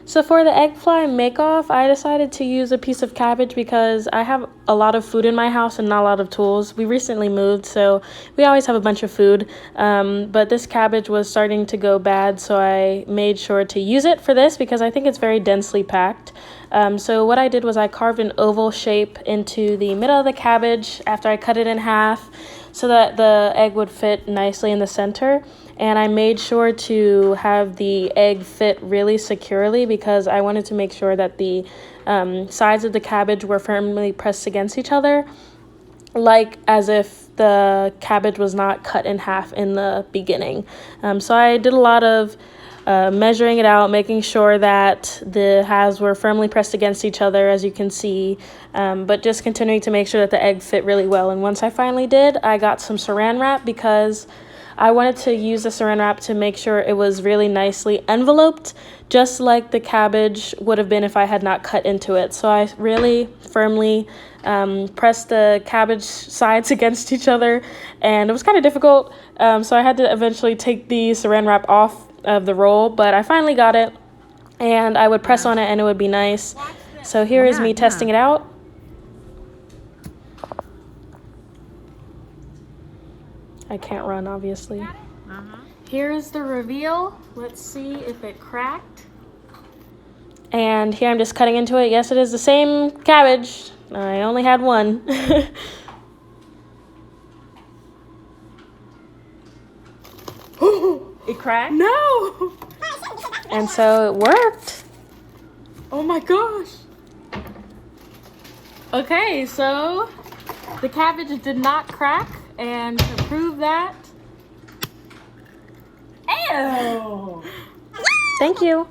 So for the egg fly make-off, I decided to use a piece of cabbage because I have a lot of food in my house and not a lot of tools. We recently moved, so we always have a bunch of food. But this cabbage was starting to go bad, so I made sure to use it for this because I think it's very densely packed. So what I did was I carved an oval shape into the middle of the cabbage after I cut it in half so that the egg would fit nicely in the center. And I made sure to have the egg fit really securely because I wanted to make sure that the sides of the cabbage were firmly pressed against each other, like as if the cabbage was not cut in half in the beginning. So I did a lot of measuring it out, making sure that the halves were firmly pressed against each other, as you can see, but just continuing to make sure that the egg fit really well. And once I finally did, I got some saran wrap because I wanted to use the saran wrap to make sure it was really nicely enveloped, just like the cabbage would have been if I had not cut into it. So I really firmly pressed the cabbage sides against each other, and it was kind of difficult. So I had to eventually take the saran wrap off of the roll, but I finally got it, and I would press on it and it would be nice. So here is me testing it out. I can't run, obviously. Here's the reveal. Let's see if it cracked. And here I'm just cutting into it. Yes, it is the same cabbage. I only had one. It cracked? No! And so it worked. Oh my gosh. Okay, so the cabbage did not crack, and to prove that, ew! Thank you.